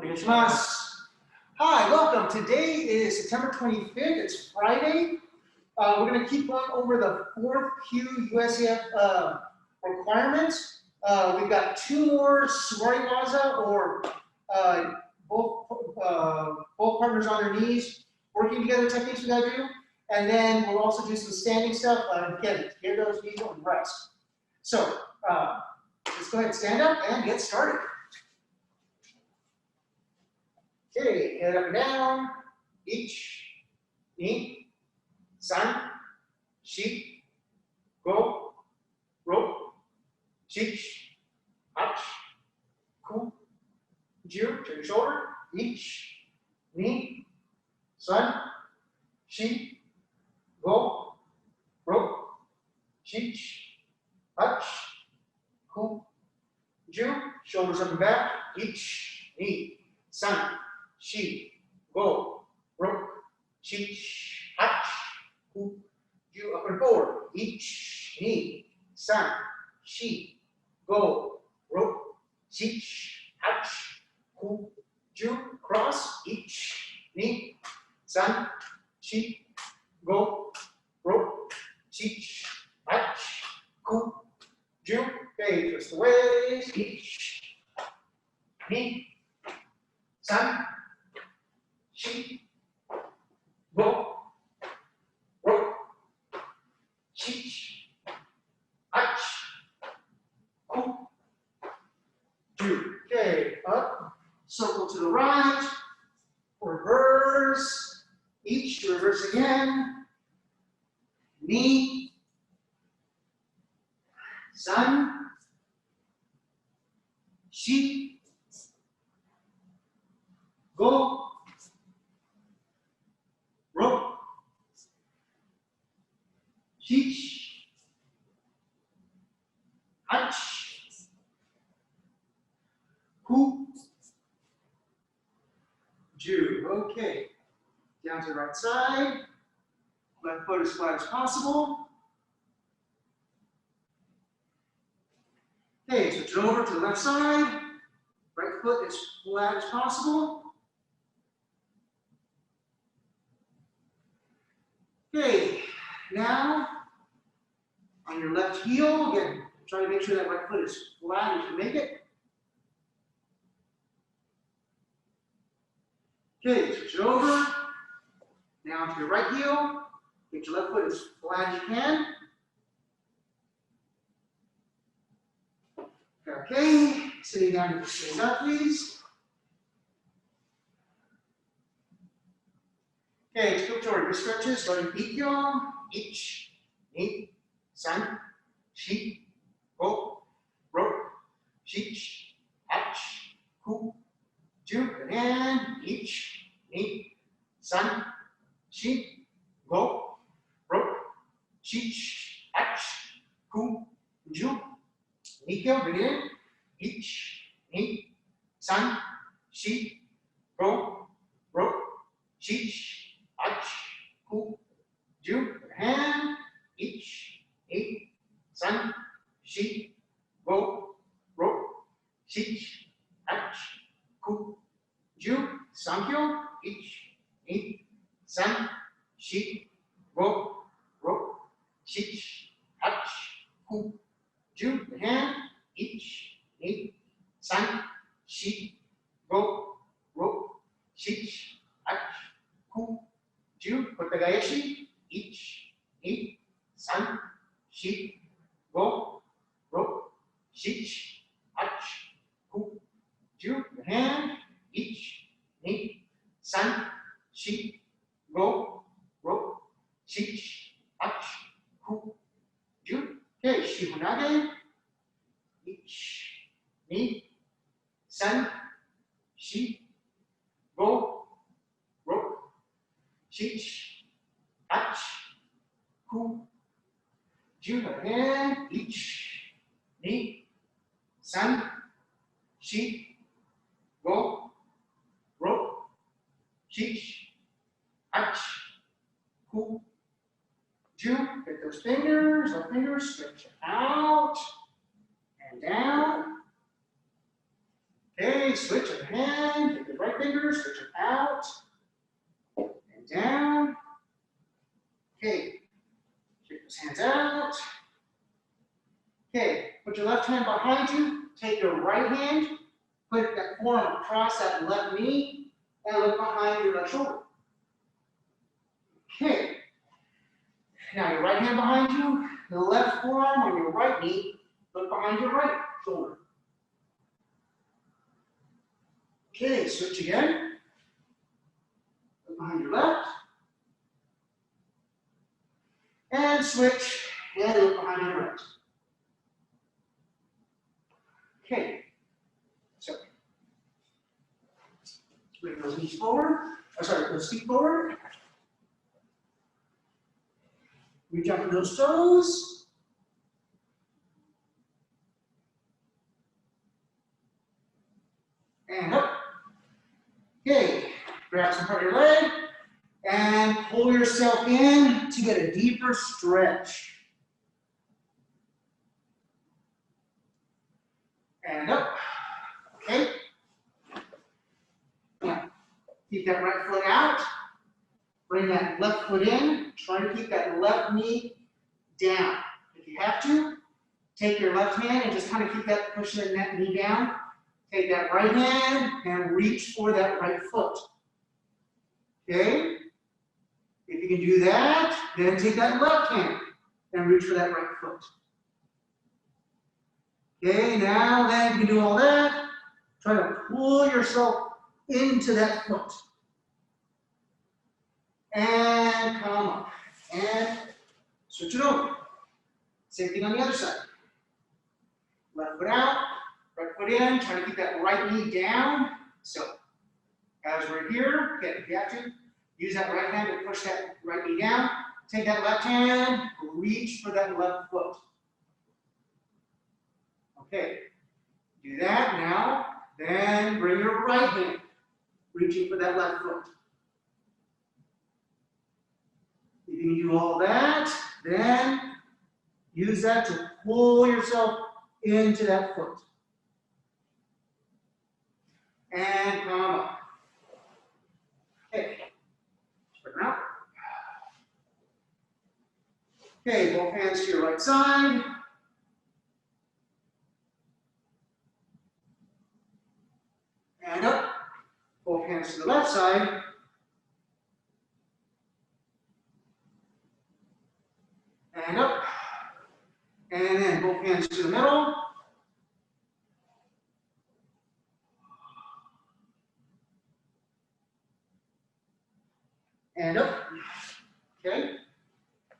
Onegaishimasu. Hi, welcome. Today is September 25th. It's Friday. We're going to keep on over the 4th Q USAF requirements. We've got 2 more suwari waza, or both partners on their knees, working together techniques we got to do. And then we'll also do some standing stuff. Again, get those knees and rest. So let's go ahead and stand up and get started. Okay, head up and down. Ich, ni, san, shi, go, ro, chich, hach, ku, ju, turn your shoulder. Ich, ni, san, shi, go, ro, chich, hach, ku, ju, shoulders up and back. Ich, ni, san, shi, go, ro, chich, hach, ku, ju, up and forward. Ich, ni, san, shi, go, ro, chich, hach, ku, ju, cross. Ich, ni, san, shi, go, ro, chich, hach, ku, ju. Okay, twist the waist. Ich, ni, san, shi, go, ro, chich, hach, ku, ju. Okay, up, circle to the right, reverse, each, reverse again, ni, san, shi, go, ro, chich, hach, ku, ju. Okay, down to the right side. Left foot as flat as possible. Okay, switch it over to the left side. Right foot as flat as possible. Okay, now on your left heel, again, try to make sure that right foot is flat as you can make it. Okay, switch it over. Now to your right heel. Get your left foot as flat as you can. Okay, sitting down to the straight up, please. Okay, let's go to our wrist stretches, starting nikkyo. Ich, ni, san, shi, go, ro, chich, hach, ku, ju. And ich, ni, san, shi, go, ro, chich, hach, ku, ju. Nikkyo, bring it in. Ich, ni, san, shi, go, ro, chich, hach, ku, ju. Hand. Ich, ni, san, shi, go, ro, chich, hach, ku, ju. Sankyo. Ich, ni, san, shi, go, ro, chich, hach, ku, ju. Hand. Ich, ni, san, shi, go, ro, chich, hach, ku, ju. Kotagayashi. Ich, ni, san, shi, go, ro, chich, hach, ku, ju. Hand. Ich, ni, san, shi, go, ro, chich, hach, ku, ju. Okay, shihonage. Ich, ni, san, shi, go, ro, chich, hach, ku, ju. Hand. Ich, ni, san, shi, go, ro, chich, hach, ku, ju. Get those fingers, left fingers, stretch it out and down. Okay, switch of hand, take the right finger, switch it out, and down. Okay, kick those hands out. Okay, put your left hand behind you, take your right hand, put that forearm across that left knee, and look behind your left shoulder. Okay, now your right hand behind you, the left forearm on your right knee, look behind your right shoulder. Okay, switch again. Look behind your left. And switch, and look behind your right. Okay, so bring those knees forward, those feet forward. Reach up to those toes. And up. Okay, grab some part of your leg and pull yourself in to get a deeper stretch. And up. Okay. Now, keep that right foot out. Bring that left foot in. Try to keep that left knee down. If you have to, take your left hand and just kind of keep that, pushing that knee down. Take that right hand and reach for that right foot. Okay? If you can do that, then take that left hand and reach for that right foot. Okay, now then you can do all that. Try to pull yourself into that foot. And come up. And switch it over. Same thing on the other side. Left foot out, right foot in. Try to keep that right knee down. So, as we're here, okay, if you have to, use that right hand to push that right knee down. Take that left hand, reach for that left foot. Okay, do that now. Then bring your right hand, reaching for that left foot. If you can do all that, then use that to pull yourself into that foot. And come up. Okay. Spread around. Okay, both hands to your right side. And up. Both hands to the left side. And up. And then both hands to the middle. And up. Okay.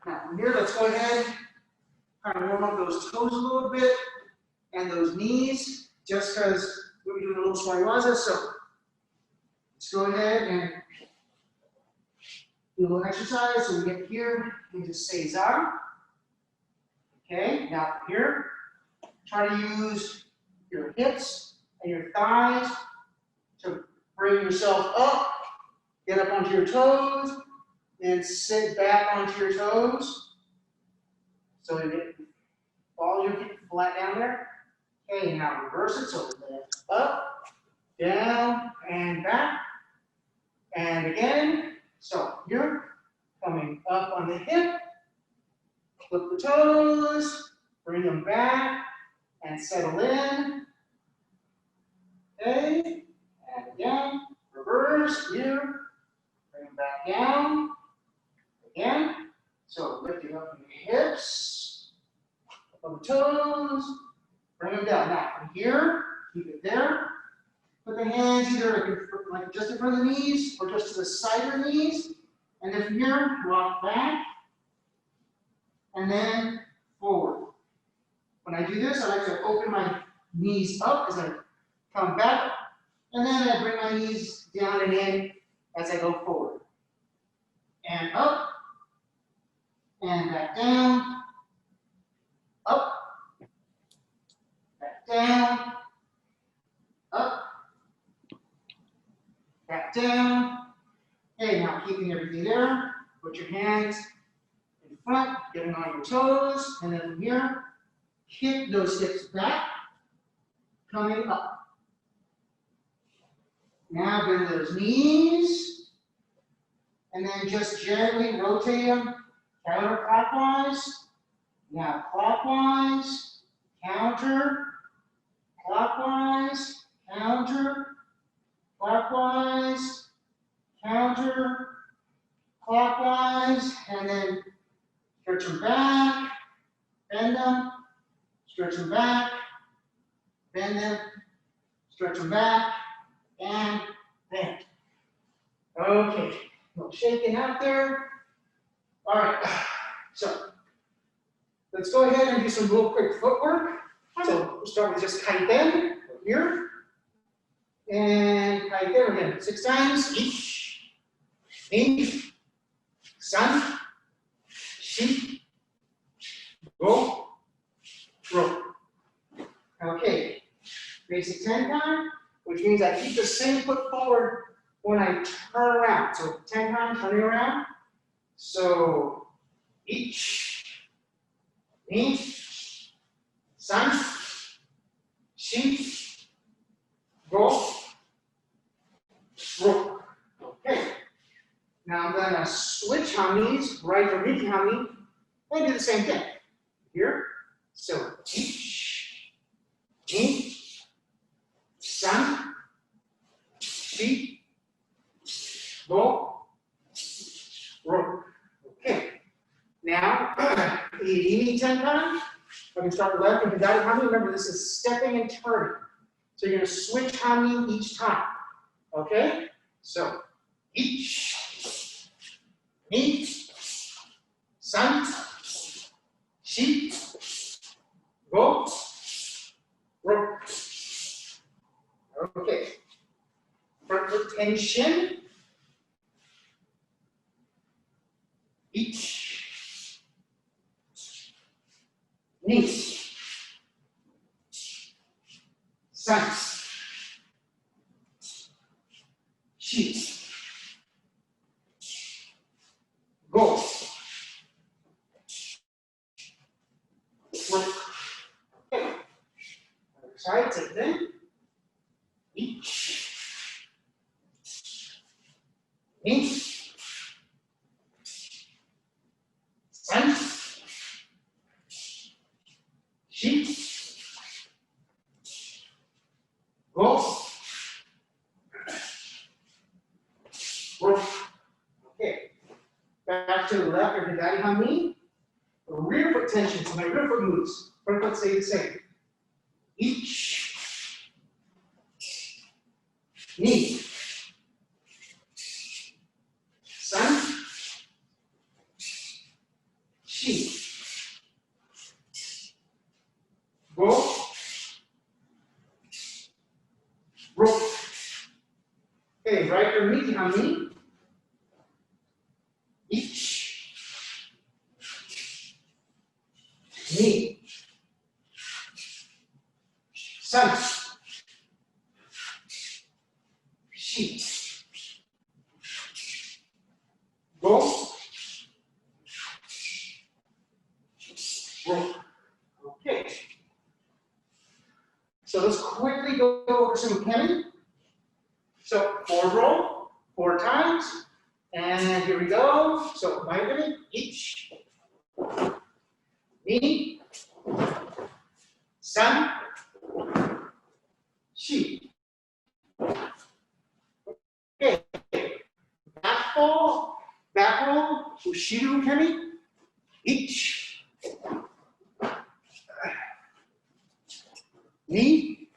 Now from here, let's go ahead, kind of warm up those toes a little bit and those knees, just because we'll be doing a little suwari waza. So let's go ahead and do a little exercise. So we get here into Caesar. Okay, now from here, try to use your hips and your thighs to bring yourself up, get up onto your toes, and sit back onto your toes. So you get all your feet flat down there. Okay, now reverse it. So lift up, down, and back. And again. So you're coming up on the hip. Flip the toes, bring them back, and settle in. Okay, and again, reverse here, bring them back down. Again, so lifting up from the hips, up on the toes, bring them down. Now from here, keep it there. Put the hands either like just in front of the knees or just to the side of the knees. And then from here, rock back. And then forward. When I do this, I like to open my knees up as I come back, and then I bring my knees down and in as I go forward. And up, and back down, up, back down, up, back down. Okay, now keeping everything there, put your hands in front, getting on your toes, and then from here, kick those hips back, coming up. Now bend those knees, and then just gently rotate them counterclockwise. Now clockwise, counter, clockwise, counter, clockwise, counter, clockwise, and then stretch them back, bend them, stretch them back, bend them, stretch them back, and bend. Okay, a little shaking out there. All right, so let's go ahead and do some real quick footwork. So we'll start with just kaiten here. And kaiten again, 6 times. Ich, ni, san, shi, go, ro. Okay, basic 10 count, which means I keep the same foot forward when I turn around. So 10 times turning around. So ich, ni, san, shi, go, ro. Okay. Now I'm gonna switch hamis, right or mid hami, and do the same thing. Here. So ich, ni, san, shi, go, ro. Okay. Now, Irini tenkan. I can start left and hidari hami. Remember, this is stepping and turning. So you're going to switch hami each time. Okay? So, ich, ni, san, shi, go, ro. Okay. Front foot tension. Ich, ni, san, shi, go, ro. Okay. Other side, same thing. Ich, ni, san, shi, go, ro. Okay. Back to the left or hidari hami. Rear foot tension, so my rear foot moves. Front foot stays the same. Ich, ni, san, shi, go, ro. Okay, right or mid hami. Ich, ni, san, shi, go, ro. Okay. So let's quickly go over some ukemi. So forward roll 4 times. And here we go. So my ukemi, ich, ni, san, shi. Okay. Back roll, ushiru ukemi, ich, ni,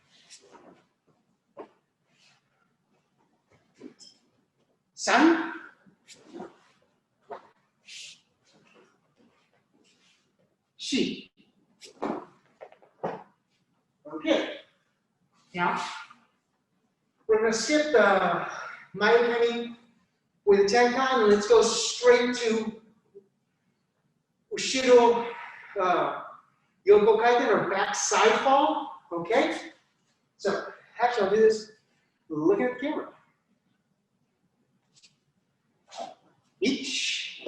san, shi. Okay. Now, we're going to skip the my ukemi with tenkan, and let's go straight to Ushido Yoko Kaiten or back side fall. Okay? So, actually, I'll do this looking at the camera. Ich,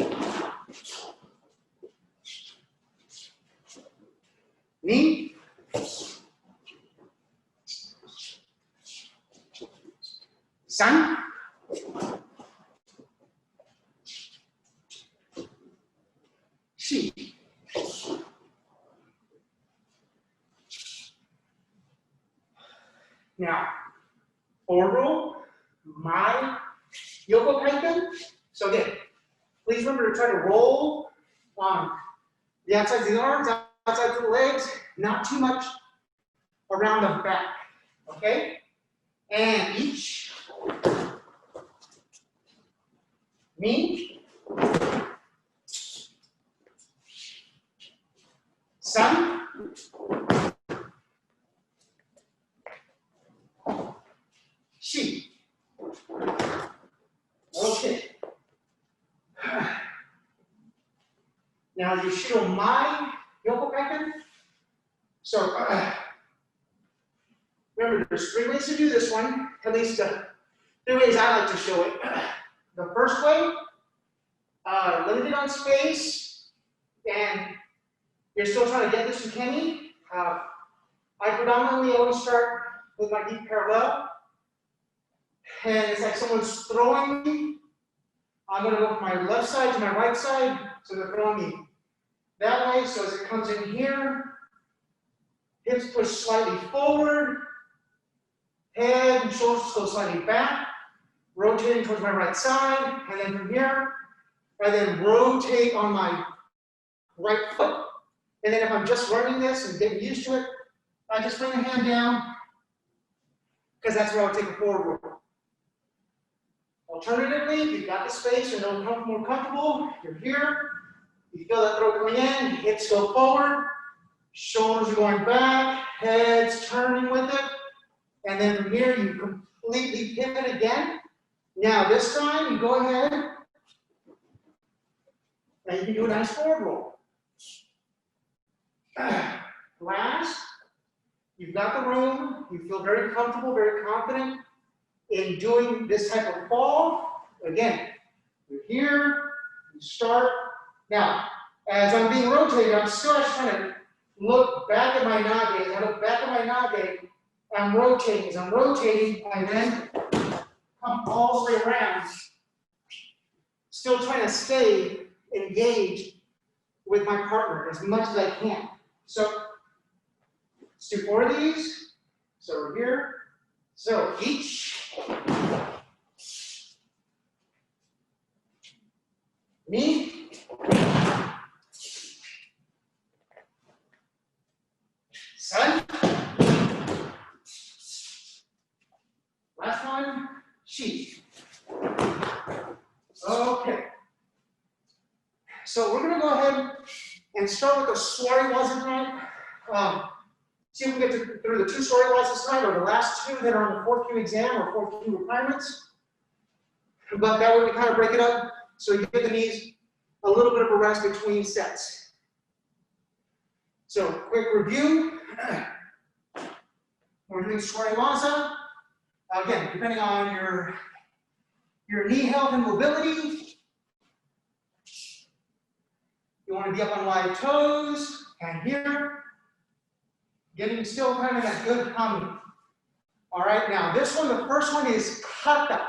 ni, san, Now, forward roll, my yokomenuchi. So again, please remember to try to roll on the outside of the arms, outside of the legs, not too much around the back, okay? And each, me, san, shi. Okay. Now you show my yokomenuchi. So remember, there's 3 ways to do this one. At least 3 ways I like to show it. The first way, limited on space, and you're still trying to get this ukemi. I predominantly always start with my feet parallel, and it's like someone's throwing me. I'm going to go from my left side to my right side, so they're throwing me that way. So as it comes in here, hips push slightly forward, head and shoulders go slightly back, rotating towards my right side, and then from here, I then rotate on my right foot. And then if I'm just learning this and getting used to it, I just bring the hand down, because that's where I'll take a forward roll. Alternatively, if you've got the space and are more comfortable, you're here, you feel that throw coming in, hips go forward, shoulders are going back, head's turning with it, and then from here you completely pivot again. Now this time you go ahead and you can do a nice forward roll. Last, you've got the room, you feel very comfortable, very confident in doing this type of fall. Again, you're here, you start. Now, as I'm being rotated, I'm still trying to look back at my nage. As I look back at my nage, I'm rotating. As I'm rotating, I then come all the way around, still trying to stay engaged with my partner as much as I can. So, let's do 4 of these. So we're here. So each, me, san, last one, shi. Okay. So we're going to go ahead and start with the suwari waza tonight. See if we get through the 2 suwari wazas tonight, or the last 2 that are on the 4Q exam or 4Q requirements. But that way we kind of break it up so you give the knees a little bit of a rest between sets. So quick review. We're doing suwari waza. Again, depending on your knee health and mobility, you want to be up on wide toes and here. Getting still kind of that good humming. All right, now this one, the first one is kata.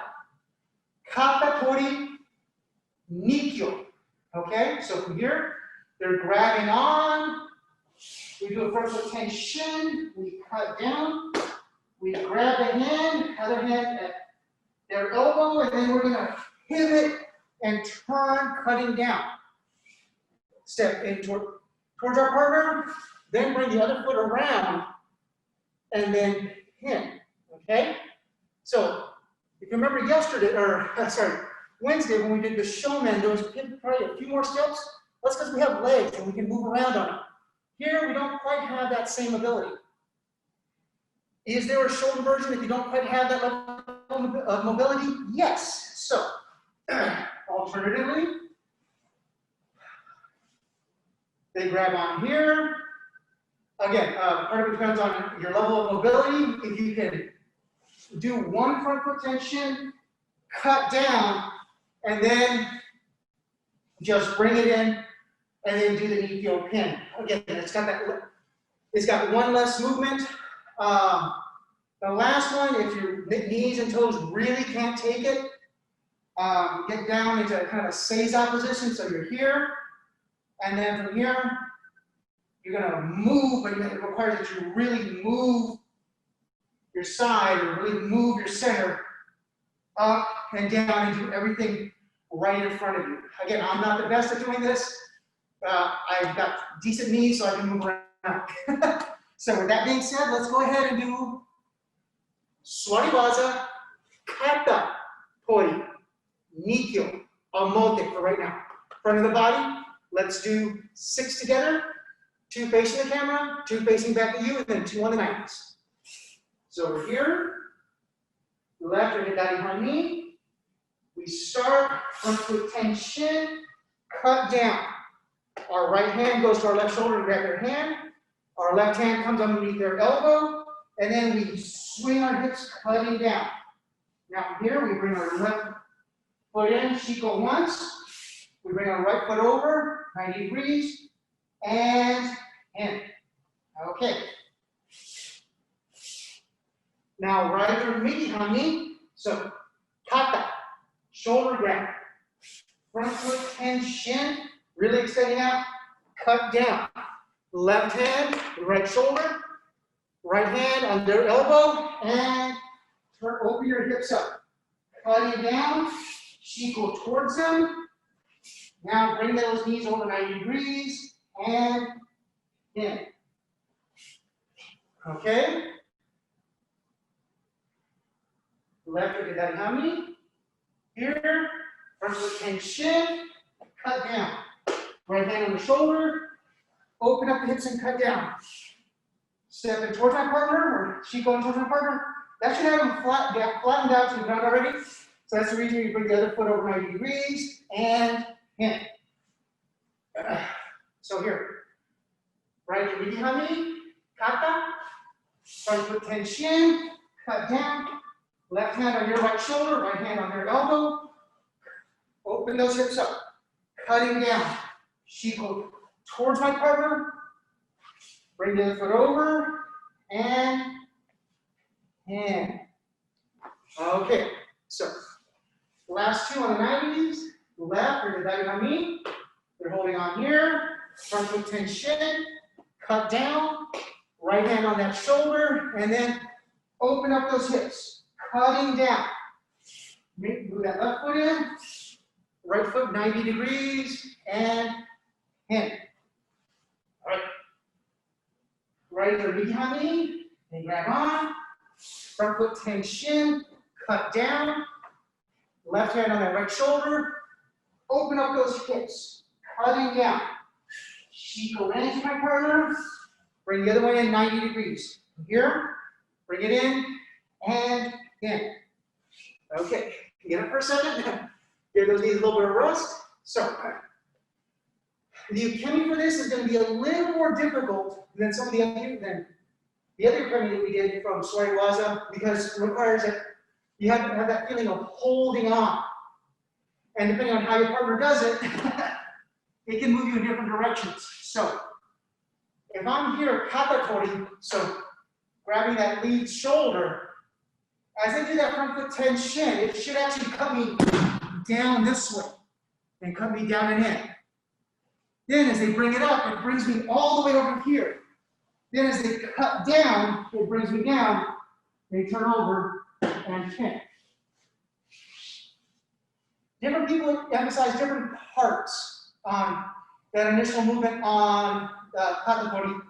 Katatori, nikkyo. Okay, so from here, they're grabbing on. We do a first rotation, we cut down, we grab the hand, other hand at their elbow, and then we're going to pivot and turn, cutting down. Step in towards our partner. Then bring the other foot around, and then him, okay? So, if you remember yesterday, or Wednesday when we did the showman, there was probably a few more steps. That's because we have legs and we can move around on it. Here, we don't quite have that same ability. Is there a shoulder version if you don't quite have that level of mobility? Yes. So, alternatively, they grab on here. Again, part of it depends on your level of mobility. If you can do 1 front foot tension, cut down, and then just bring it in, and then do the nikkyo pin. Again, it's got 1 less movement. The last one, if your knees and toes really can't take it, get down into kind of a seiza position. So you're here, and then from here, you're going to move, but it requires that you really move your side or really move your center up and down and do everything right in front of you. Again, I'm not the best at doing this. I've got decent knees, so I can move around. So with that being said, let's go ahead and do suwari waza, katatori, nikkyo, omote for right now. Front of the body, let's do 6 together, 2 facing the camera, 2 facing back at you, and then 2 on the 90s. So we're here, left or daddy behind me. We start front foot tension, cut down. Our right hand goes to our left shoulder and grab their hand. Our left hand comes underneath their elbow, and then we swing our hips, cutting down. Now here we bring our left foot in, shiko once. We bring our right foot over, 90 degrees, and in. Okay. Now right or midi hami. So kata, shoulder grab, front foot tension, really extending out, cut down. Left hand, right shoulder, right hand under elbow, and turn over your hips up. Cutting down, shiko towards them. Now bring those knees over 90 degrees, and in. Okay? Left foot to dadihami. Here, front foot tension, cut down. Right hand on the shoulder, open up the hips and cut down. Step in towards my partner, or she going towards my partner. That should have them flattened out to the ground already. So that's the reason you bring the other foot over 90 degrees, and in. So here, right to midihami, kata, front foot tension, cut down. Left hand on your right shoulder, right hand on their elbow. Open those hips up, cutting down. Shiko towards my partner. Bring the other foot over, and in. Okay, so last 2 on the 90s. Left or the dadihami. They're holding on here. Front foot tension, cut down. Right hand on that shoulder, and then open up those hips. Cutting down. Move that left foot in, right foot 90 degrees, and in. All right. Right or midihami, and grab on. Front foot tension, cut down. Left hand on that right shoulder. Open up those hips. Cutting down. Shiko into my partner. Bring the other way in 90 degrees. Here, bring it in, and in. Okay, get up for a second. Give those knees a little bit of rest. So, the ukemi for this is going to be a little more difficult than some of the other ukemi that we did from suwari waza, because it requires that you have to have that feeling of holding on. And depending on how your partner does it, it can move you in different directions. So, if I'm here katatori, so grabbing that lead shoulder, as I do that front foot tension, it should actually cut me down this way and cut me down and in. Then as they bring it up, it brings me all the way over here. Then as they cut down, it brings me down. They turn over and pin. Different people emphasize different parts on that initial movement on katatori.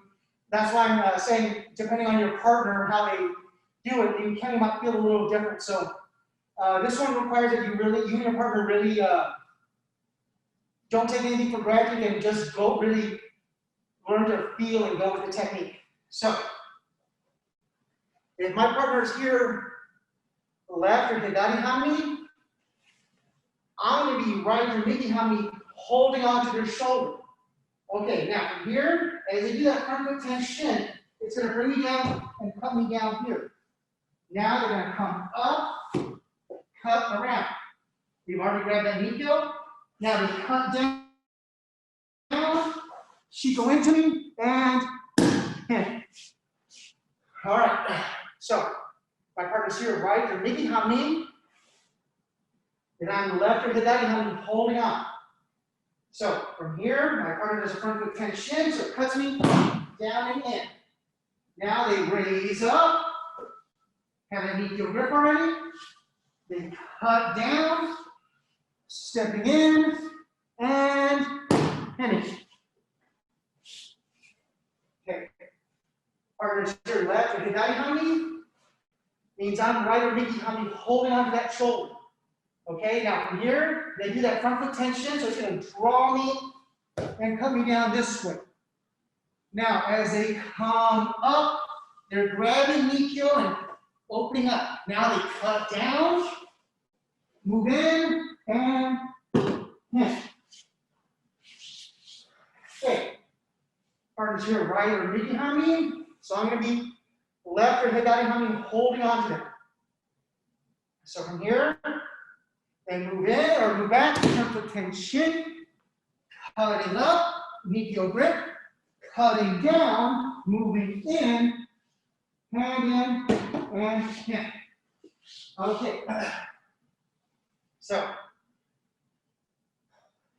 That's why I'm saying, depending on your partner, how they do it, you kind of might feel a little different. So this one requires that you and your partner really don't take anything for granted and just go really learn to feel and go with the technique. So if my partner is here, left or dadihami, I'm going to be right or midihami, holding on to their shoulder. Okay, now from here, as I do that front foot tension, it's going to bring me down and cut me down here. Now they're going to come up, cut around. We've already grabbed that nikkyo. Now they cut down, she go into me, and in. All right, so my partner's here, right, or midihami, and I'm left or dadihami, holding on. So from here, my partner does a front foot tension, so it cuts me down and in. Now they raise up, have a nikkyo grip already. They cut down, stepping in, and finish. Okay. Partners to your left, or hidari hami, means I'm right or Miki hami holding onto that shoulder. Okay, now from here, they do that front foot tension, so it's going to draw me and cut me down this way. Now, as they come up, they're grabbing nikkyo and opening up. Now they cut down, move in, and in. Okay, partners here, right or Miki hami, so I'm going to be left or hidari hami holding on to them. So from here, then move in or move back, turn for tension, cutting up, nikkyo grip, cutting down, moving in, hand in, and in. Okay. So,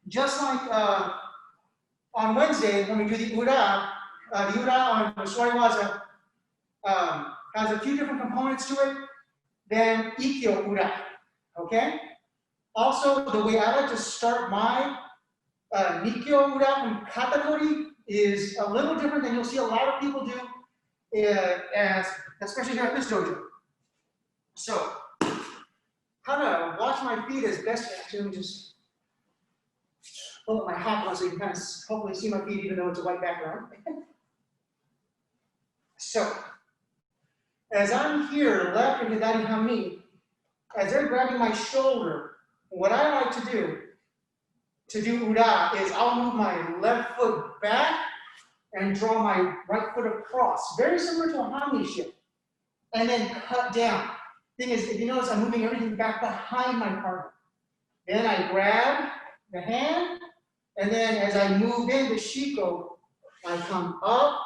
just like on Wednesday when we do the ura on the suwari waza has a few different components to it than ikkyo ura. Okay? Also, the way I like to start my nikkyo ura from katatori is a little different than you'll see a lot of people do, especially here at this dojo. So, how to watch my feet as best. Actually, let me just pull up my hat on so you can kind of hopefully see my feet, even though it's a white background. So, as I'm here, left and hidari hami, as they're grabbing my shoulder, what I like to do ura is I'll move my left foot back and draw my right foot across, very similar to a hami shift, and then cut down. Thing is, if you notice, I'm moving everything back behind my partner. Then I grab the hand, and then as I move into shiko, I come up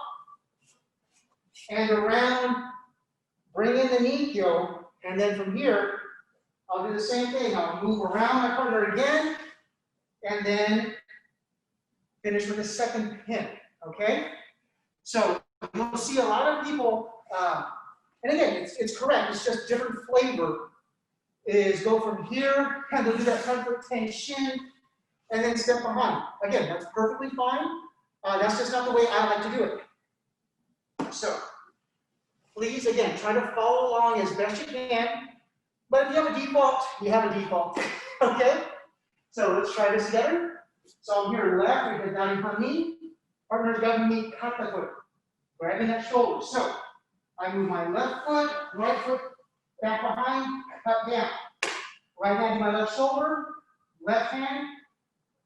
and around, bring in the nikkyo, and then from here, I'll do the same thing. I'll move around my partner again, and then finish with a second pin, okay? So you'll see a lot of people, and again, it's correct, it's just different flavor, is go from here, kind of do that front foot tension, and then step behind. Again, that's perfectly fine. That's just not the way I like to do it. So please, again, try to follow along as best you can. But if you have a default, you have a default. Okay? So let's try this together. So I'm here left, we go down hami. Partner's grabbing me katatori, grabbing that shoulder. So I move my left foot, right foot back behind, cut down. Right hand to my left shoulder, left hand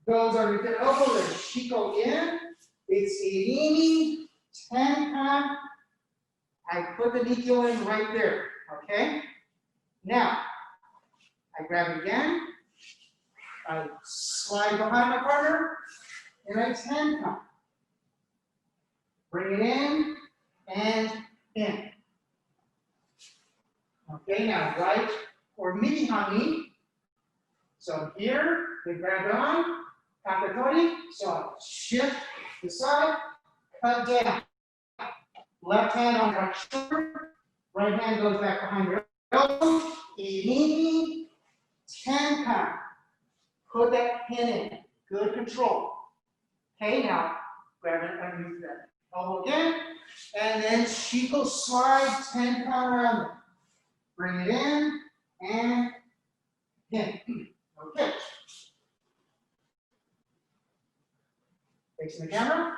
goes under the elbow, then shiko in. It's irini, tenkan. I put the nikkyo in right there. Okay? Now, I grab it again, I slide behind my partner, and I tenkan. Bring it in, and in. Okay, now right or midi hami. So here, we grab it on, katatori, so I shift the side, cut down. Left hand on right shoulder, right hand goes back behind your elbow, irini, tenkan. Put that pin in, good control. Okay, now grab it underneath that elbow again, and then shiko slide, tenkan around it. Bring it in, and pin. Okay. Facing the camera.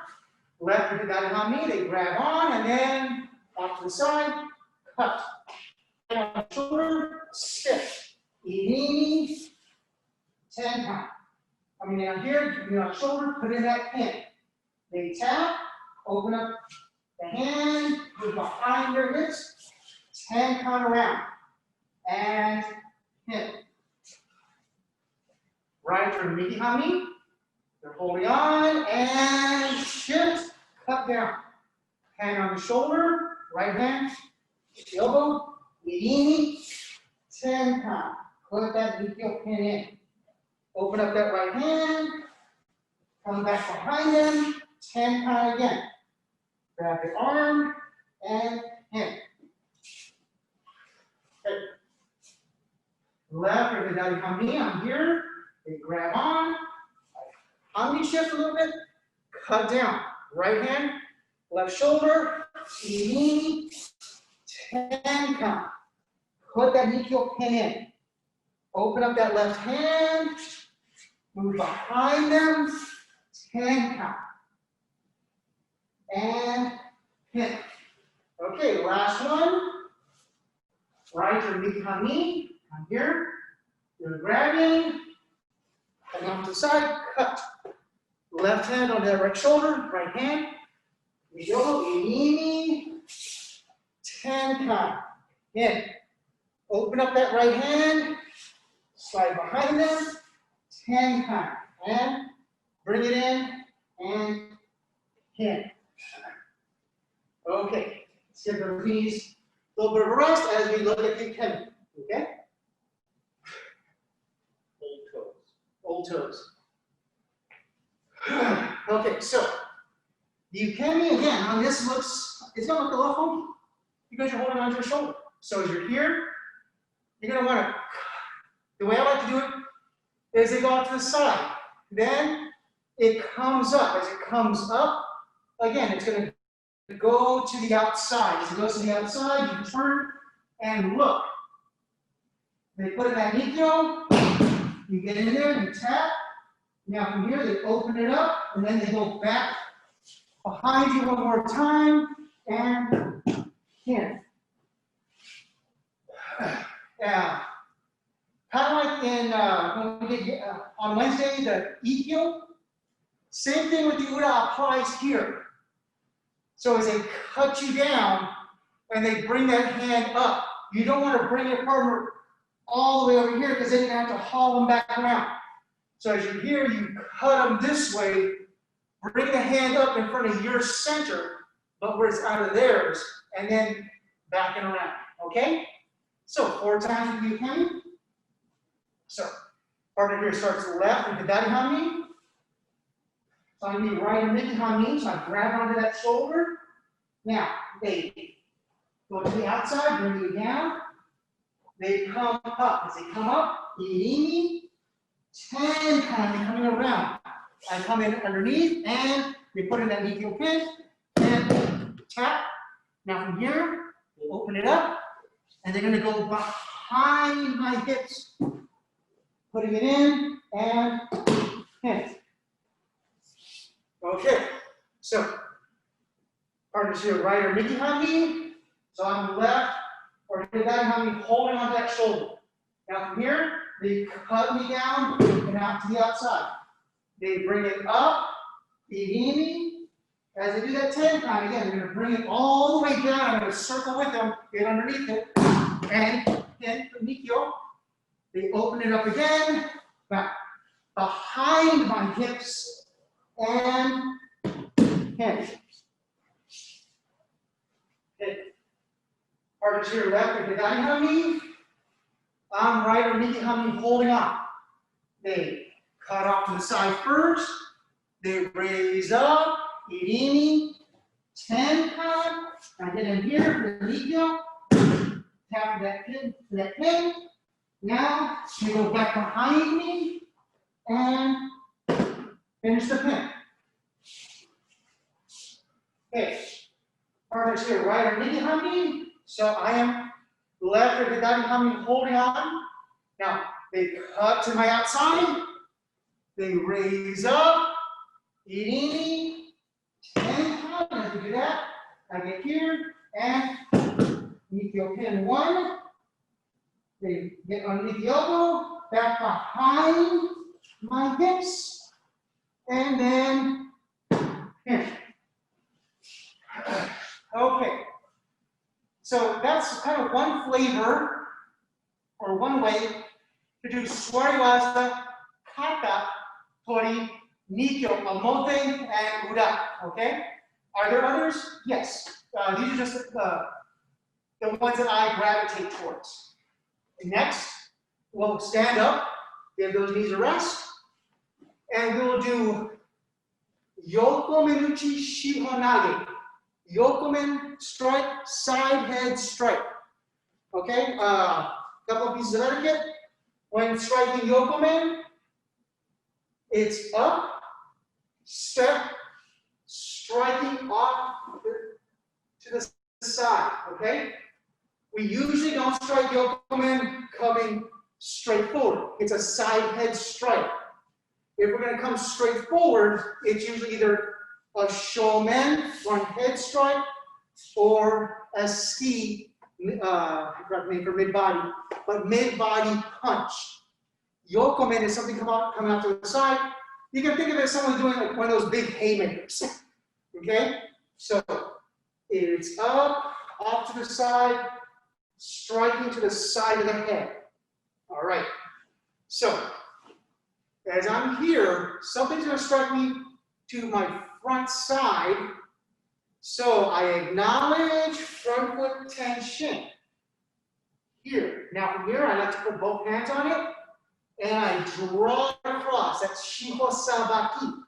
Left with the hami, they grab on, and then off to the side, cut. And on the shoulder, step. Irini, tenkan. Coming down here, give me on the shoulder, put in that pin. They tap, open up the hand, put behind their hips, tenkan around, and pin. Right or midi hami. They're holding on and shift, cut down. Hand on the shoulder, right hand, the elbow, irini, tenkan. Put that nikkyo pin in. Open up that right hand, come back behind them, tenkan again. Grab the arm and pin. left or without hami, I'm here. They grab on. Hami shift a little bit, cut down. Right hand, left shoulder, ini, 10 count. Put that nikkyo pin in. Open up that left hand, move behind them, 10 count. And pin. Okay, last one. Right or nikami. I'm here. You're grabbing. And off to the side, cut. Left hand on that right shoulder, right hand. Yo, ini. 10 count. In. Open up that right hand. Slide behind them. 10 count. And bring it in and pin. Okay. Let's give the knees a little bit of a rest as we look at the ukemi. Okay? Old toes. Okay, so the ukemi again on this it's gonna look a little funky because you're holding onto your shoulder. So as you're here, you're gonna want to. The way I like to do it is they go out to the side. Then it comes up. As it comes up, again, it's gonna go to the outside. As it goes to the outside, you turn and look. They put in that nikkyo. You get in there, you tap. Now from here, they open it up, and then they go back behind you one more time, and pin. Yeah. Kind of like in, when we did on Wednesday, the Ikkyo, same thing with the Ura applies here. So as they cut you down, and they bring that hand up, you don't want to bring your partner all the way over here, because then you're going to have to haul them back around. So as you're here, you cut them this way, bring the hand up in front of your center, but where it's out of theirs, and then back and around, okay? So 4 times with the ukemi. So partner here starts left with the daddy hami. So I'm going to be right and miki hami, so I grab onto that shoulder. Now, they go to the outside, bring you down. They come up. As they come up, irimi, 10 times coming around. I come in underneath and they put in that nikkyo pin and tap. Now from here, they open it up and they're going to go behind my hips, putting it in and pin. Okay, so partners here, right or miki hami. So I'm left or that hami holding onto that shoulder. Now from here, they cut me down and out to the outside. They bring it up, irimi. As they do that 10 times, again, they're going to bring it all the way down. I'm going to circle with them, get underneath it, and then the nikkyo. They open it up again, back behind my hips, and pin. Okay. Partners here left or daddy hami. I'm right or miki hami holding on. They cut off to the side first. They raise up, irimi, 10 count. I get in here for the nikkyo. Tap that pin to that pin. Now they go back behind me and finish the pin. Okay. Partners here, right or miki hami. So I am left or daddy hami holding on. Now they cut to my outside. They raise up, irimi, 10 count. As we do that, I get here and nikkyo pin 1. They get underneath the elbow, back behind my hips, and then pin. Okay. So that's kind of one flavor or one way to do suwari waza, katatori, nikkyo, omote, and ura. Okay? Are there others? Yes. These are just the ones that I gravitate towards. Next, we'll stand up, give those knees a rest, and we'll do yokomenuchi shihonage. Yokomen strike, side head strike. Okay, couple of pieces of etiquette. When striking yokomen, it's up, step, striking off to the side, okay? We usually don't strike yokomen coming straight forward. It's a side head strike. If we're going to come straight forward, it's usually either a shomen, one head strike, or a ski, I forgot the name for mid-body, but mid-body punch. Yokomen is something coming out to the side. You can think of it as someone doing like one of those big haymakers. Okay? So it's up, off to the side, striking to the side of the head. All right. So as I'm here, something's going to strike me to my front side. So I acknowledge front foot tension. Here. Now from here, I like to put both hands on it, and I draw across. That's shihosabaki.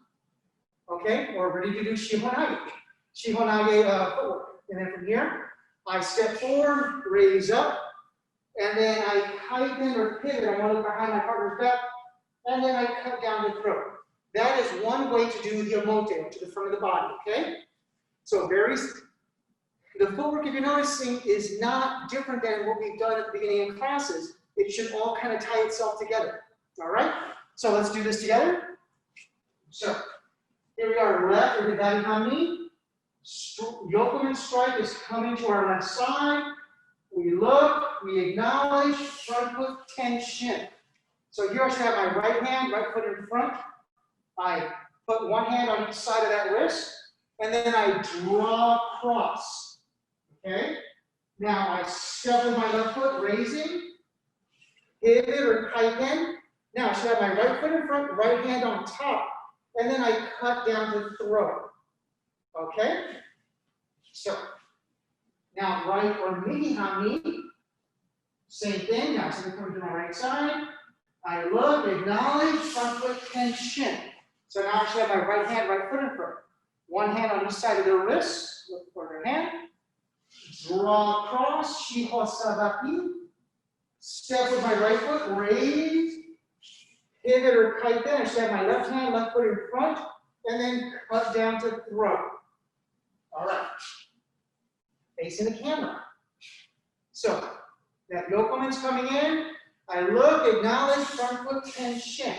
Okay? Or ready to do shihonage. Shihonage footwork. And then from here, I step forward, raise up, and then I tighten or pivot. I want to look behind my partner's back, and then I cut down the throat. That is one way to do the omote, to the front of the body, okay? So the footwork, if you're noticing, is not different than what we've done at the beginning of classes. It should all kind of tie itself together, all right? So let's do this together. So here we are, left, or hidari hami. Yokomen strike is coming to our left side. We look, we acknowledge, front foot tension. So here I should have my right hand, right foot in front. I put one hand on each side of that wrist, and then I draw across. Okay? Now I step with my left foot, raising, pivot or kaiten. Now I should have my right foot in front, right hand on top, and then I cut down to throw. Okay? So now right or migi hami, same thing. Now so coming to my right side. I look, acknowledge, front foot tension. So now I should have my right hand, right foot in front. One hand on each side of the wrist, look for their hand. Draw across, shihosabaki. Step with my right foot, raise, pivot or kaiten. I should have my left hand, left foot in front, and then cut down to throw. All right. Facing the camera. So that yokomen's coming in. I look, acknowledge, front foot tension.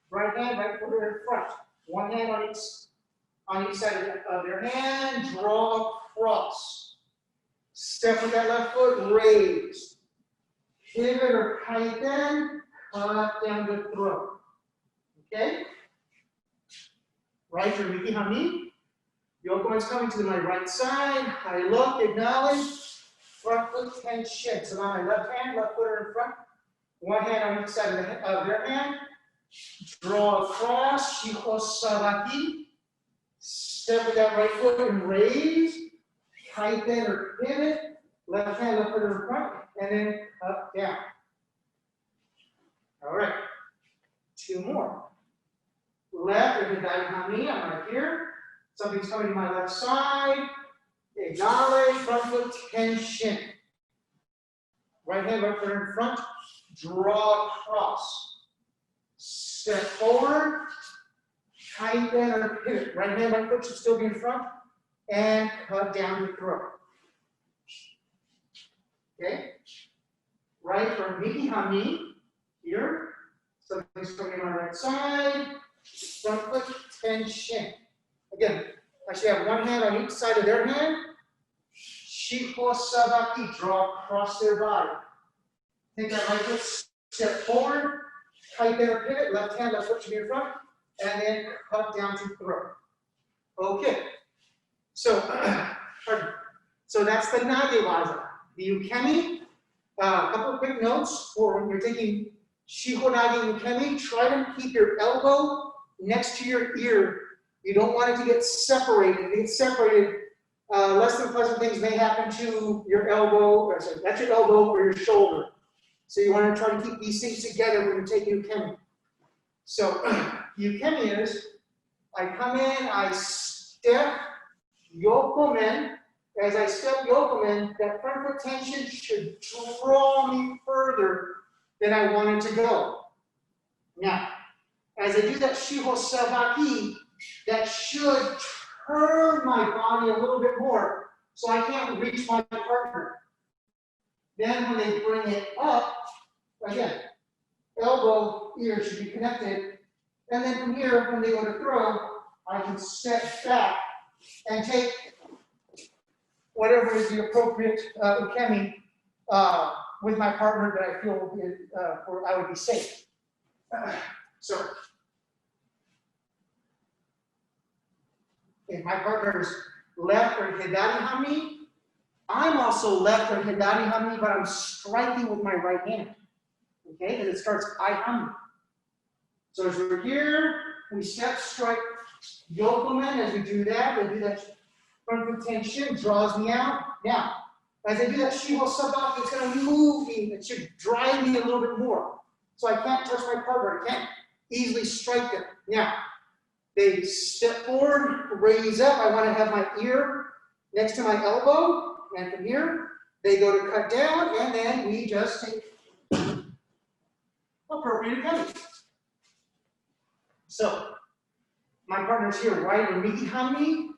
Right hand, right foot in front. One hand on each side of their hand. Draw across. Step with that left foot, raise. Pivot or kaiten, cut down to throw. Okay? Right or migi hami. Yokomen's coming to my right side. I look, acknowledge, front foot tension. So now my left hand, left foot in front. One hand on each side of their hand. Draw across, shihosabaki. Step with that right foot and raise. Kaiten or pivot. Left hand, left foot in front. And then up, down. All right. Two more. Left or hidari hami. I'm right here. Something's coming to my left side. Acknowledge, front foot tension. Right hand, right foot in front. Draw across. Step forward. Tighten or pivot. Right hand, right foot should still be in front. And cut down to throw. Okay? Right or migi hami. Here. Something's coming to my right side. Front foot tension. Again, I should have one hand on each side of their hand. Shihosabaki, draw across their body. Take that right foot, step forward, tighten or pivot, left hand, left foot should be in front, and then cut down to throw. Okay, so that's the nage waza. The ukemi, a couple of quick notes for when you're taking shihonage ukemi. Try to keep your elbow next to your ear. You don't want it to get separated. If it gets separated, less than pleasant things may happen to your elbow, or sorry, that's your elbow or your shoulder. So you want to try to keep these things together when you take ukemi. So ukemi is, I come in, I step yokomen. As I step yokomen, that front foot tension should draw me further that I want it to go. Now, as I do that shihonage, that should turn my body a little bit more so I can't reach my partner. Then when they bring it up, again, elbow, ear should be connected. And then from here, when they go to throw, I can step back and take whatever is the appropriate ukemi with my partner that I feel where I would be safe. So, if my partner's left or hidari hami, I'm also left or hidari hami, but I'm striking with my right hand. Okay, and it starts I hami. So as we're here, we step, strike, yokomen. As we do that, front foot tension draws me out. Now, as I do that shihonage, it's going to move me. It should drive me a little bit more. So I can't touch my partner. I can't easily strike them. Now, they step forward, raise up. I want to have my ear next to my elbow. And from here, they go to cut down, and then we just take appropriate ukemi. So, my partner's here, right or miki hami.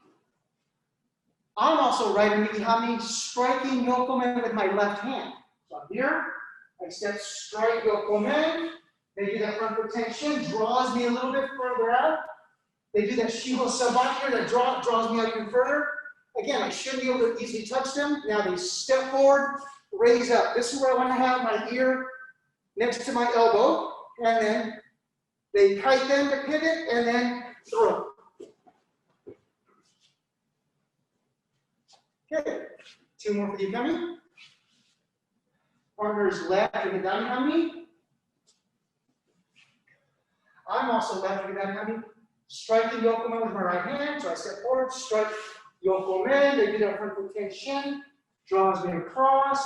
I'm also right or miki hami, striking yokomen with my left hand. So I'm here, I step, strike yokomen. They do that front foot tension, draws me a little bit further out. They do that shihonage here, that draws me out even further. Again, I shouldn't be able to easily touch them. Now they step forward, raise up. This is where I want to have my ear next to my elbow, and then they tighten the pivot, and then throw. Okay, two more for the ukemi. Partner's left or hidari hami. I'm also left or hidari hami. Striking yokomen with my right hand, so I step forward, strike yokomen. They do that front foot tension, draws me across.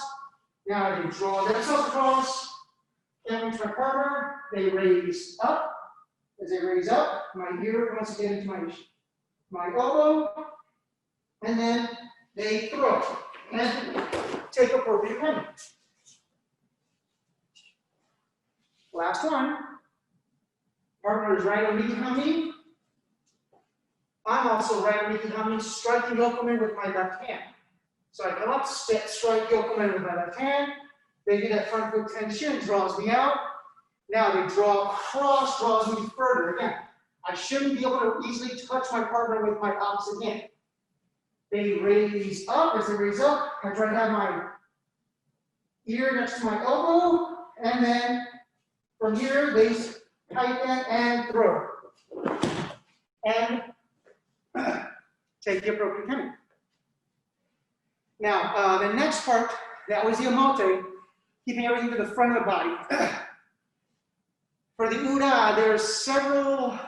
Now they draw themselves across. Then with my partner, they raise up. As they raise up, my ear once again into my elbow, and then they throw and take appropriate ukemi. Last one. Partner is right or miki hami. I'm also right or miki hami, striking yokomen with my left hand. So I come up, step, strike yokomen with my left hand. They do that front foot tension, draws me out. Now they draw across, draws me further. Again, I shouldn't be able to easily touch my partner with my opposite hand. They raise up. As they raise up, I try to have my ear next to my elbow, and then from here they tighten and throw. And take the appropriate ukemi. Now, the next part, that was the omote, keeping everything to the front of the body. For the ura, there are several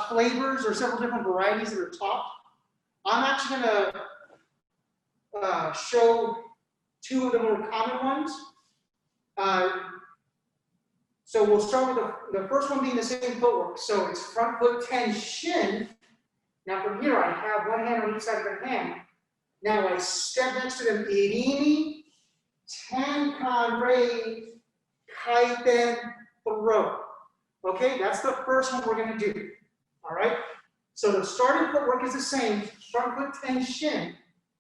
flavors or several different varieties that are taught. I'm actually going to show two of the more common ones. So we'll start with the first one being the same footwork. So it's front foot tension. Now from here, I have one hand on each side of the hand. Now I step next to them, irimi, tenkan, raise, kaiten, throw. Okay, that's the first one we're going to do. All right, so the starting footwork is the same, front foot tension.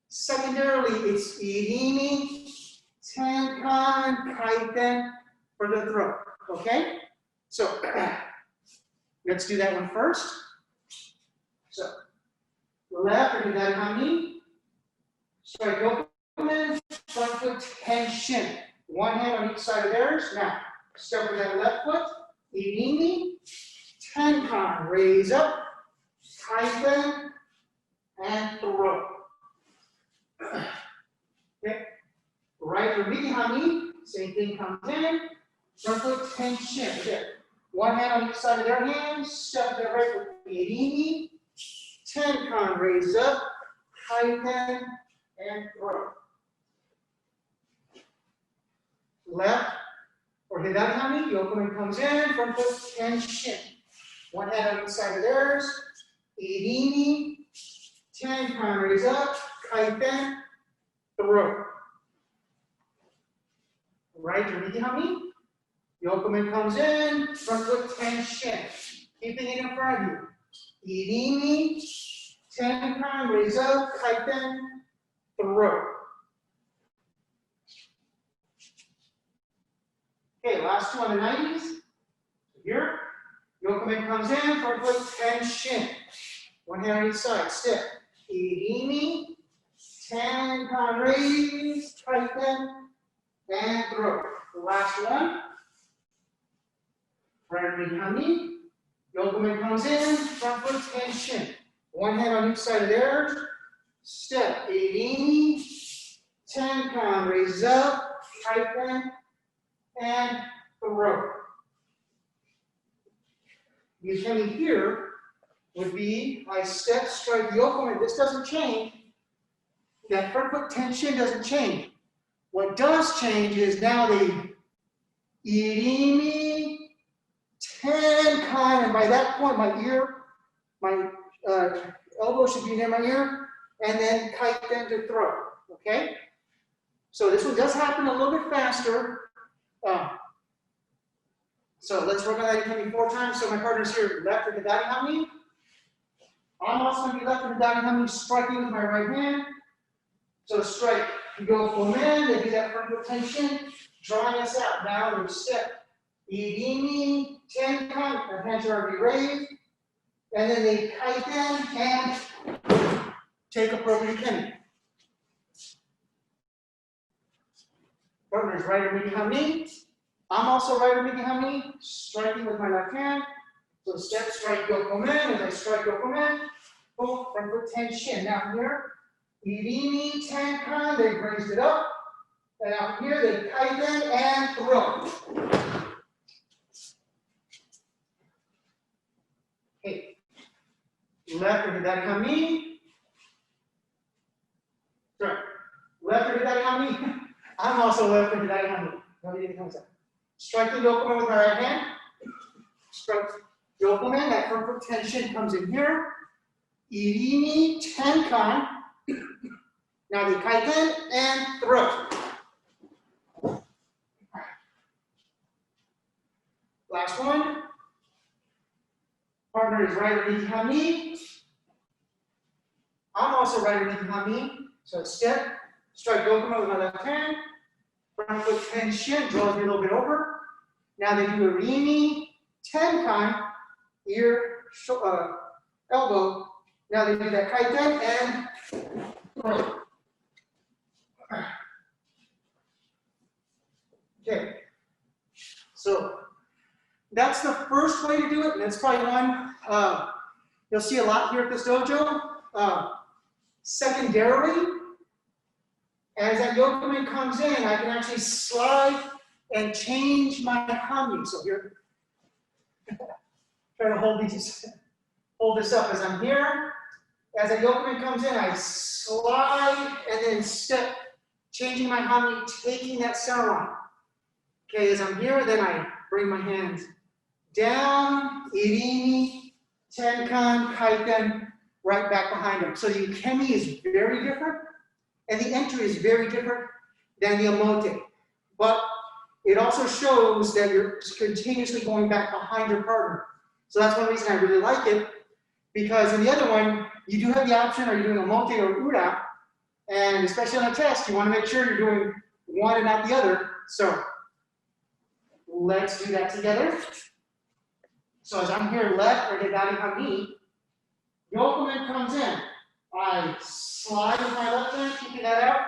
Secondarily, it's irimi, tenkan, kaiten for the throw. Okay, so let's do that one first. So left or hidari hami, strike yokomen, front foot tension. One hand on each side of theirs. Now step with that left foot. Irimi, tenkan, raise up, tighten, and throw. Okay. Right or miki hami, same thing comes in. Front foot tension. Okay. One hand on each side of their hands. Step with their right foot. Irimi, tenkan, raise up, tighten, and throw. Left or hidari hami, yokomen comes in, front foot tension. One hand on each side of theirs. Irimi, tenkan, raise up, kaiten, throw. Right or miki hami, Yokomen comes in, front foot tension. Keeping it in front of you. Irimi, tenkan, raise up, kaiten, throw. Okay, last two on the 90s. Here, Yokomen comes in, front foot tension. One hand on each side, step. Irimi, tenkan, raise, kaiten, and throw. The last one. Right hand, Yokomen comes in, front foot tension. One hand on each side of theirs. Step, irimi, tenkan, raise up, tighten, and throw. Ukemi here would be I step, strike, yokomen. This doesn't change. That front foot tension doesn't change. What does change is now the irimi, tenkan, and by that point, my elbow should be near my ear, and then kaiten to throw. Okay? So this one does happen a little bit faster. So let's work on that ukemi 4 times. So my partner's here, left for the daddy hami. I'm also going to be left for the daddy hami, striking with my right hand. So strike, yokomen, they do that front foot tension, drawing us out. Now we step. Irimi, tenkan, the hands are already raised, and then they kaiten and take appropriate ukemi. Partners, right or midi hami. I'm also right or midi hami, striking with my left hand. So step, strike, yokomen, as I strike yokomen, boom, front foot tension. Now here, irimi, tenkan, they raised it up, and out here they kaiten and throw. Okay. Left or daddy hami. Sorry. Left or daddy hami. I'm also left or daddy hami. Strike the yokomen with my right hand. Strike yokomen, that front foot tension comes in here. Irimi, tenkan. Now the kaiten and throw. Last one. Partner is right or midi hami. I'm also right or midi hami. So step, strike yokomen with my left hand. Front foot tension, draws me a little bit over. Now they do a irimi, tenkan, ear, elbow. Now they do that kaiten and throw. Okay. So that's the first way to do it, and it's probably one you'll see a lot here at this dojo. Secondarily, as that yokomen comes in, I can actually slide and change my hami. So here, try to hold this up as I'm here. As that yokomen comes in, I slide and then step, changing my hami, taking that center line. Okay, as I'm here, then I bring my hands down, irimi, tenkan, kaiten, right back behind him. So the ukemi is very different, and the entry is very different than the omote. But it also shows that you're continuously going back behind your partner. So that's one reason I really like it, because in the other one, you do have the option, are you doing omote or ura? And especially on a test, you want to make sure you're doing one and not the other. So let's do that together. So as I'm here left or daddy hami, yokomen comes in. I slide with my left hand, keeping that out.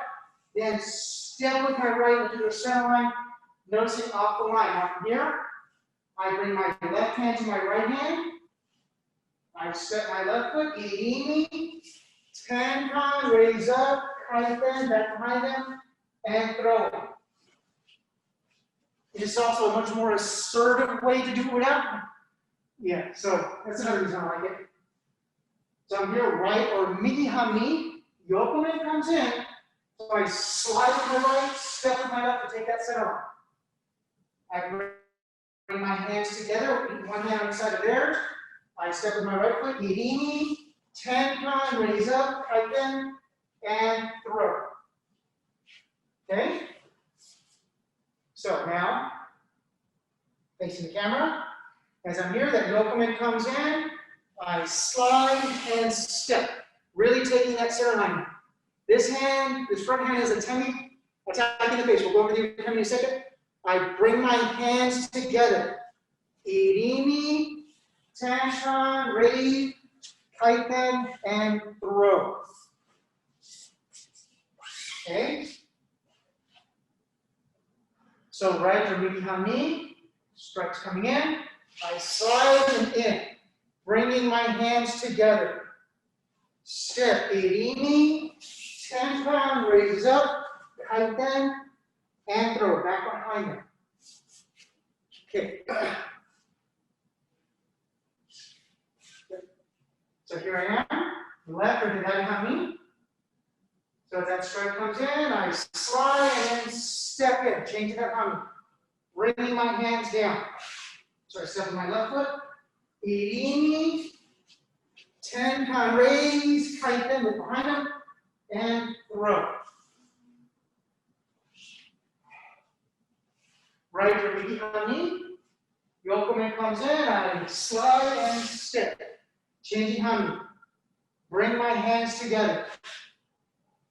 Then step with my right into the center line, noticing off the line. Now from here, I bring my left hand to my right hand. I step my left foot, irimi, tenkan, raise up, kaiten, back behind them, and throw. It's also a much more assertive way to do it without. Yeah, so that's another reason I like it. So I'm here, right or midi hami, yokomen comes in, so I slide with my right, step with my left to take that center line. I bring my hands together, one hand on each side of theirs. I step with my right foot, irimi, tenkan, raise up, kaiten, and throw. Okay? So now, facing the camera. As I'm here, that yokome comes in, I slide and step, really taking that center line. This hand, this front hand is attacking the face. We'll go over the ukemi in a second. I bring my hands together. Irimi, tanshan, raise, kaiten, and throw. Okay? So right or mikihami, strikes coming in. I slide them in, bringing my hands together. Step, irimi, tanshan, raise up, kaiten, and throw back behind them. Okay. So here I am, left or hidari. So that strike comes in, I slide and then step in, change that hami. Bringing my hands down. So I step with my left foot, irimi, tenkan, raise, kaiten, look behind them, and throw. Right or mikihami, yokome comes in, I slide and step. Changing hami. Bring my hands together.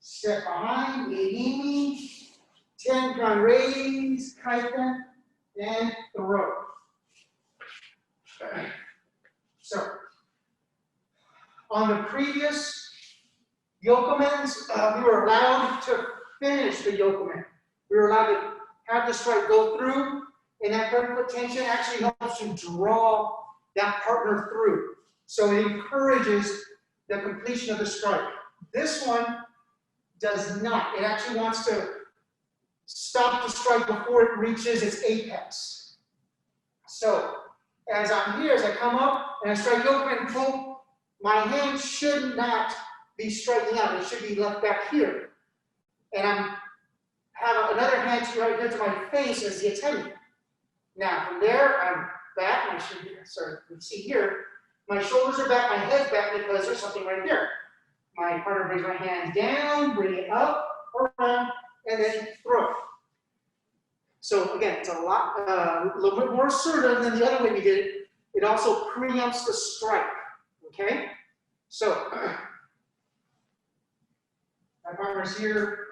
Step behind, irimi, tenkan, raise, kaiten, and throw. So, on the previous yokomens, we were allowed to finish the yokome. We were allowed to have the strike go through, and that front foot tension actually helps you draw that partner through. So it encourages the completion of the strike. This one does not. It actually wants to stop the strike before it reaches its apex. So as I'm here, as I come up and I strike open, boom, my hand should not be striking out. It should be left back here. And I have another hand right here to my face as the attendant. Now from there, I'm back. And you can see here, my shoulders are back, my head's back because there's something right there. My partner brings my hand down, bring it up, around, and then throw. So again, it's a little bit more assertive than the other way we did it. It also preempts the strike, okay? So, my partner's here,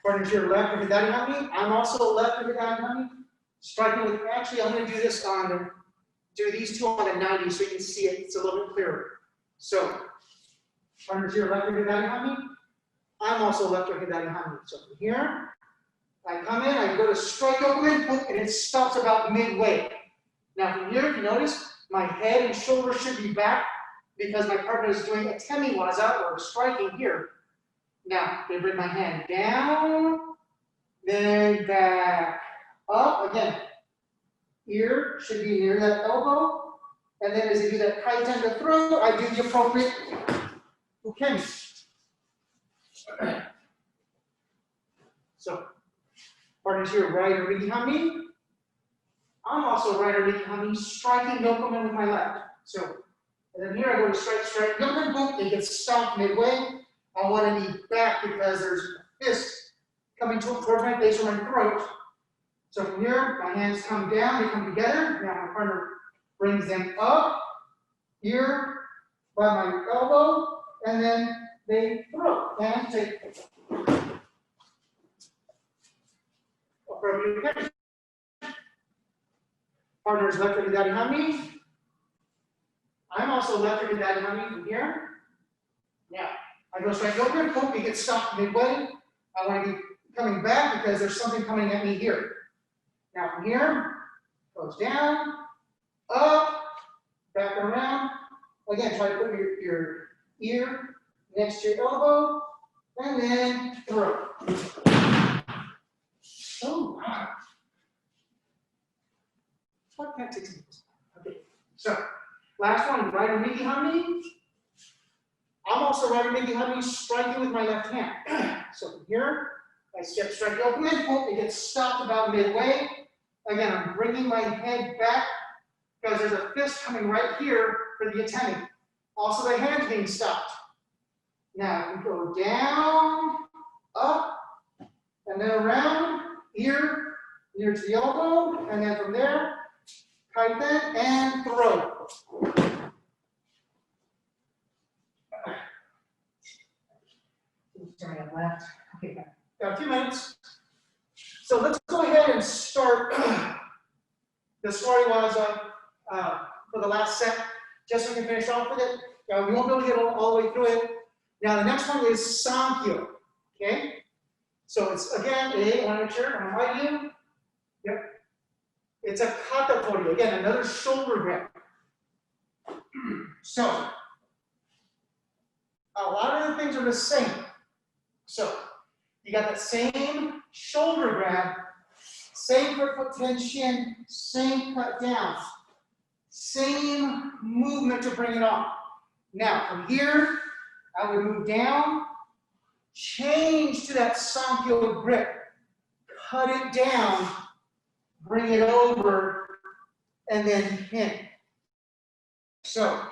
partner's here left with hidari hami. I'm also left with hidari hami. Striking with, actually I'm gonna do this do these two on the 90 so you can see it, it's a little bit clearer. So, partner's here left with hidari hami. I'm also left with hidari hami. So from here, I come in, I go to strike open, and it stops about midway. Now from here, if you notice, my head and shoulders should be back because my partner is doing a temi waza or striking here. Now, they bring my hand down, then back up. Again, ear should be near that elbow. And then as I do that kaiten to throw, I do the appropriate ukemi. So, partners here, right or mikihami. I'm also right or mikihami, striking yokome with my left. So, and then here I go to strike, yokome, boom, it gets stopped midway. I want to be back because there's a fist coming towards my face or my throat. So from here, my hands come down, they come together. Now my partner brings them up, here, by my elbow, and then they throw and take appropriate. Partner's left with hidari hami. I'm also left with hidari hami from here. Now, I go straight over, boom, it gets stopped midway. I want to be coming back because there's something coming at me here. Now from here, goes down, up, back and around. Again, try to put your ear next to your elbow, and then throw. Oh, wow. What can I take some of this? Okay, so last one, right or mikihami. I'm also right or mikihami, striking with my left hand. So from here, I step strike open, it gets stopped about midway. Again, I'm bringing my head back because there's a fist coming right here for the attending. Also, the hand's being stopped. Now, we go down, up, and then around, ear, finger to the elbow, and then from there, kaiten and throw. Turning it left. Okay, got a few minutes. So let's go ahead and start the suwari waza for the last set, just so we can finish off with it. We won't be able to get all the way through it. Now the next one is sankyo. Okay? So it's again I want to make sure I'm right you. Yep. It's a katatori. Again, another shoulder grab. So a lot of the things are the same. So you got the same shoulder grab, same foot tension, same cut down, same movement to bring it on. Now from here, I would move down, change to that sankyo grip, cut it down, bring it over, and then in. So, a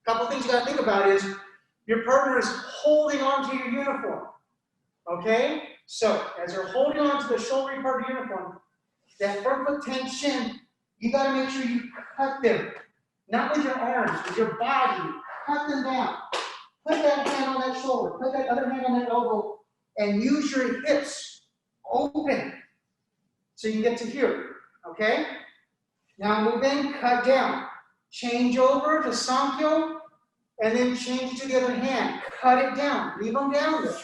couple things you got to think about is your partner is holding on to your uniform. Okay? So, as you're holding on to the shoulder part of your uniform, that front foot tension, you got to make sure you cut them. Not with your arms, with your body. Cut them down. Put that hand on that shoulder. Put that other hand on that elbow. And use your hips open so you can get to here. Okay? Now move in, cut down. Change over to sankyo, and then change to the other hand. Cut it down. Leave them down there.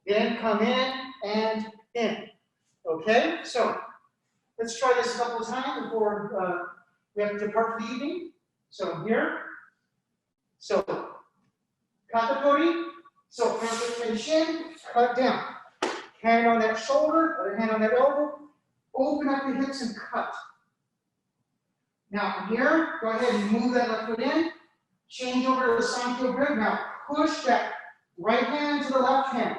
Then come in and in. Okay? So let's try this a couple of times before we have to depart for the evening. So here. So katatori. So front foot tension, cut down. Hand on that shoulder, other hand on that elbow. Open up the hips and cut. Now from here, go ahead and move that left foot in. Change over to the sankyo grip. Now push that right hand to the left hand.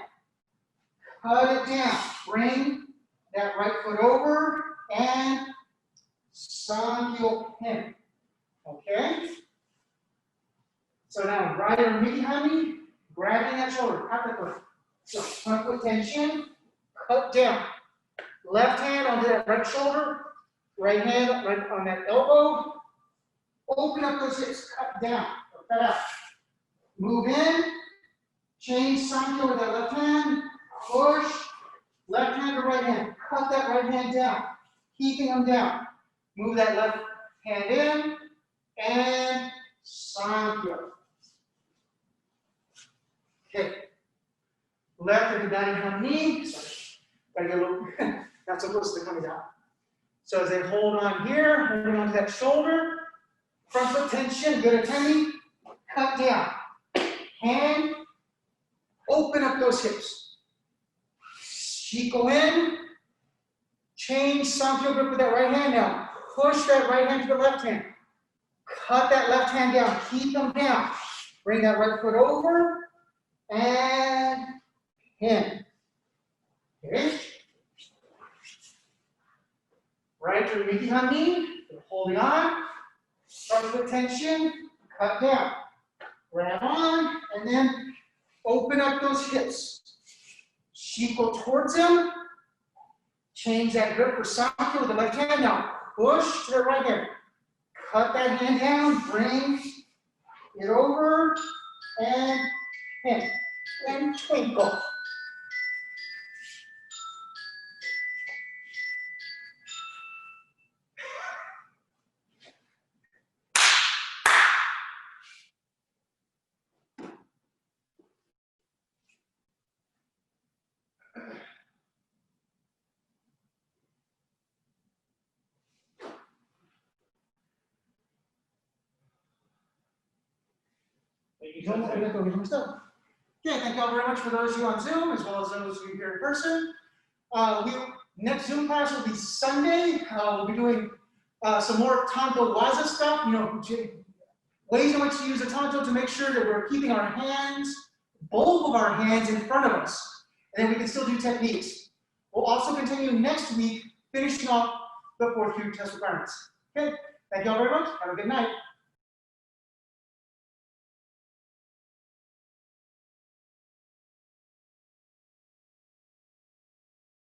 Cut it down. Bring that right foot over and sankyo pin. Okay? So now right or behind me, grabbing that shoulder, cut the foot. So front foot tension, cut down. Left hand onto that right shoulder, right hand right on that elbow. Open up those hips, cut down, cut out. Move in, change sankyo with that left hand, push, left hand to right hand. Cut that right hand down, keeping them down. Move that left hand in, and sankyo. Okay. Left and down on knee. Sorry. Gotta get a little, not so close to coming down. So as they hold on here, holding on to that shoulder, front foot tension, good attending, cut down. Hand, open up those hips. Shiko in, change sankyo grip with that right hand now. Push that right hand to the left hand. Cut that left hand down, keep them down. Bring that right foot over, and in. Okay. Right to Mikihani, holding on. Front foot tension, cut down. Grab on, and then open up those hips. Shiko towards him. Change that grip for sankyo with the left hand now. Push to the right hand. Cut that hand down, bring it over, and in. And twinkle. Okay, thank you all very much for those of you on Zoom, as well as those of you here in person. Next Zoom class will be Sunday. We'll be doing some more tanto waza stuff, ways in which to use the tanto to make sure that we're keeping our hands, both of our hands in front of us, and then we can still do techniques. We'll also continue next week, finishing off the 4th Q test requirements. Okay, thank you all very much. Have a good night.